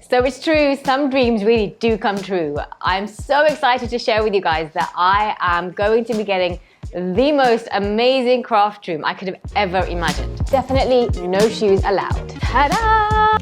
So it's true, some dreams really do come true. I'm so excited to share with you guys that I am going to be getting the most amazing craft room I could have ever imagined. Definitely no shoes allowed. Ta-da!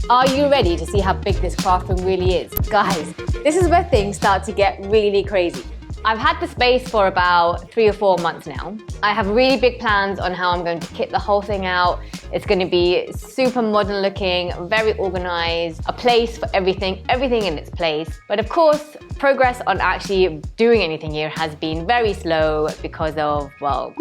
Are you ready to see how big this craft room really is? Guys, this is where things start to get really crazy. I've had the space for about 3 or 4 months now. I have really big plans on how I'm going to kit the whole thing out. It's going to be super modern looking, very organized, a place for everything in its place. But of course, progress on actually doing anything here has been very slow because of, well...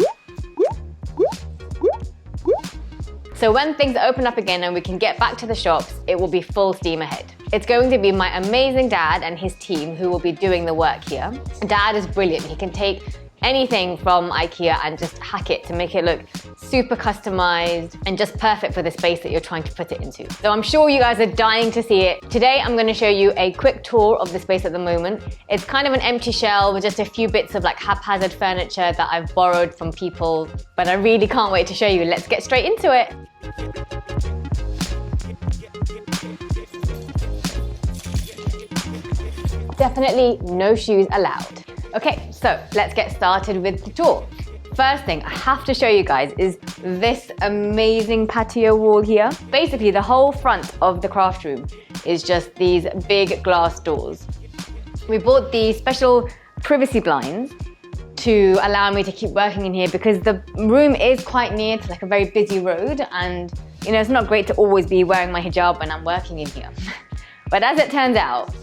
So when things open up again and we can get back to the shops, it will be full steam ahead. It's going to be my amazing dad and his team who will be doing the work here. Dad is brilliant. He can take anything from IKEA and just hack it to make it look super customized and just perfect for the space that you're trying to put it into. So I'm sure you guys are dying to see it. Today I'm going to show you a quick tour of the space at the moment. It's kind of an empty shell with just a few bits of like haphazard furniture that I've borrowed from people, but I really can't wait to show you. Let's get straight into it. Definitely no shoes allowed. Okay, so let's get started with the tour. First thing I have to show you guys is this amazing patio wall here. Basically, the whole front of the craft room is just these big glass doors. We bought these special privacy blinds to allow me to keep working in here because the room is quite near to like a very busy road, and you know, it's not great to always be wearing my hijab when I'm working in here. But as it turns out,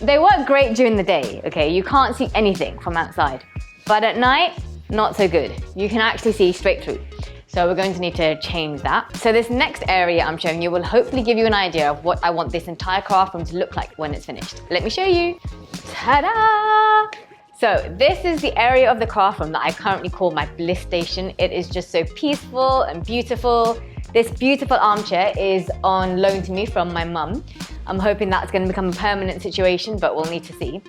they work great during the day, okay? You can't see anything from outside. But at night, not so good. You can actually see straight through. So we're going to need to change that. So this next area I'm showing you will hopefully give you an idea of what I want this entire craft room to look like when it's finished. Let me show you. Ta-da! So this is the area of the craft room that I currently call my Bliss Station. It is just so peaceful and beautiful. This beautiful armchair is on loan to me from my mum. I'm hoping that's going to become a permanent situation, but we'll need to see.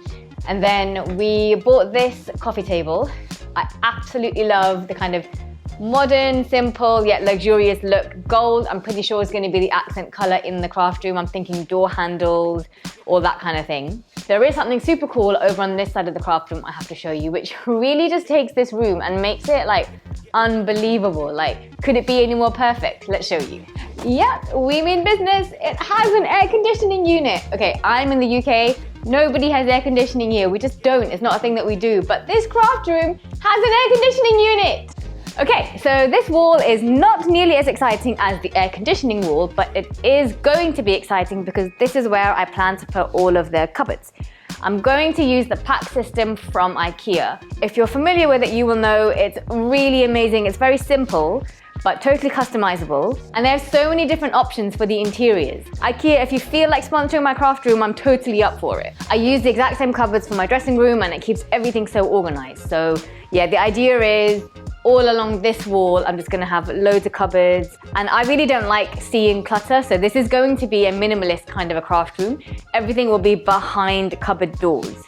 And then we bought this coffee table. I absolutely love the kind of modern, simple, yet luxurious look. Gold, I'm pretty sure is going to be the accent color in the craft room. I'm thinking door handles, all that kind of thing. There is something super cool over on this side of the craft room I have to show you, which really just takes this room and makes it like unbelievable. Like, could it be any more perfect? Let's show you. Yep, we mean business. It has an air conditioning unit. Okay, I'm in the UK. Nobody has air conditioning here. We just don't. It's not a thing that we do. But this craft room has an air conditioning unit. Okay, so this wall is not nearly as exciting as the air conditioning wall, but it is going to be exciting because this is where I plan to put all of the cupboards. I'm going to use the pack system from IKEA. If you're familiar with it, you will know it's really amazing. It's very simple, but totally customizable. And there's so many different options for the interiors. IKEA, if you feel like sponsoring my craft room, I'm totally up for it. I use the exact same cupboards for my dressing room and it keeps everything so organized. So yeah, the idea is all along this wall, I'm just gonna have loads of cupboards. And I really don't like seeing clutter, so this is going to be a minimalist kind of a craft room. Everything will be behind cupboard doors.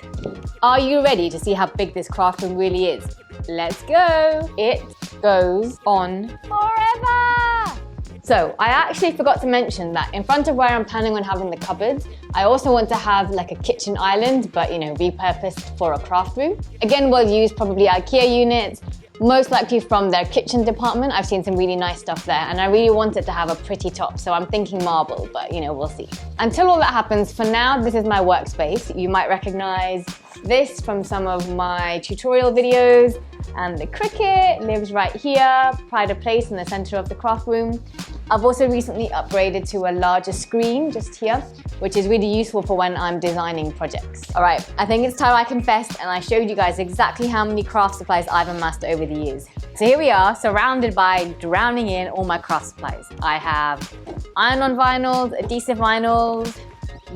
Are you ready to see how big this craft room really is? Let's go. It goes on forever. So I actually forgot to mention that in front of where I'm planning on having the cupboards, I also want to have like a kitchen island, but you know, repurposed for a craft room. Again, we'll use probably IKEA units, most likely from their kitchen department. I've seen some really nice stuff there and I really want it to have a pretty top, so I'm thinking marble, but you know, we'll see. Until all that happens, for now, this is my workspace. You might recognize this from some of my tutorial videos, and the cricket lives right here, pride of place in the center of the craft room. I've also recently upgraded to a larger screen just here, which is really useful for when I'm designing projects. All right, I think it's time I confessed and I showed you guys exactly how many craft supplies I've amassed over the years. So here we are, surrounded by drowning in all my craft supplies. I have iron-on vinyls, adhesive vinyls,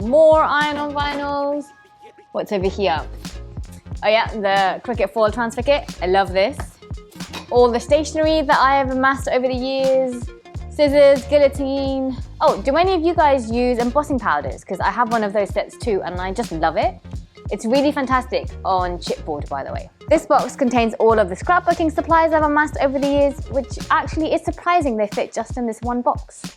more iron-on vinyls. What's over here? Oh yeah, the Cricut foil transfer kit. I love this. All the stationery that I have amassed over the years. Scissors, guillotine. Oh, do any of you guys use embossing powders? Because I have one of those sets too and I just love it. It's really fantastic on chipboard, by the way. This box contains all of the scrapbooking supplies I've amassed over the years, which actually is surprising they fit just in this one box.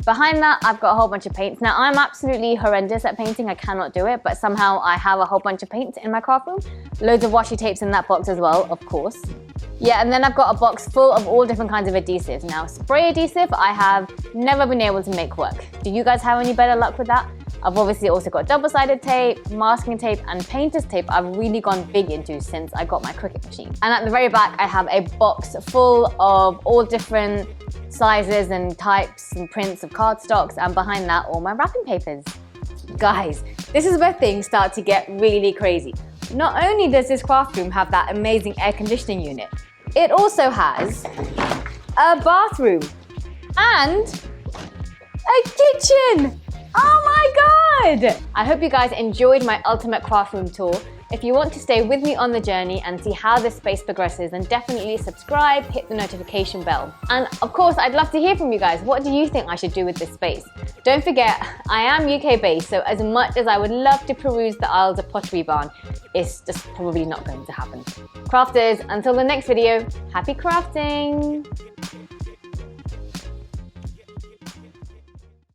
Behind that, I've got a whole bunch of paints. Now, I'm absolutely horrendous at painting. I cannot do it, but somehow I have a whole bunch of paints in my craft room. Loads of washi tapes in that box as well, of course. Yeah, and then I've got a box full of all different kinds of adhesives. Now, spray adhesive, I have never been able to make work. Do you guys have any better luck with that? I've obviously also got double-sided tape, masking tape, and painter's tape I've really gone big into since I got my Cricut machine. And at the very back, I have a box full of all different sizes and types and prints of cardstocks, and behind that, all my wrapping papers. Guys, this is where things start to get really crazy. Not only does this craft room have that amazing air conditioning unit, it also has a bathroom and a kitchen. Oh my God! I hope you guys enjoyed my ultimate craft room tour. If you want to stay with me on the journey and see how this space progresses, then definitely subscribe, hit the notification bell. And of course, I'd love to hear from you guys. What do you think I should do with this space? Don't forget, I am UK based, so as much as I would love to peruse the aisles of Pottery Barn, it's just probably not going to happen. Crafters, until the next video, happy crafting!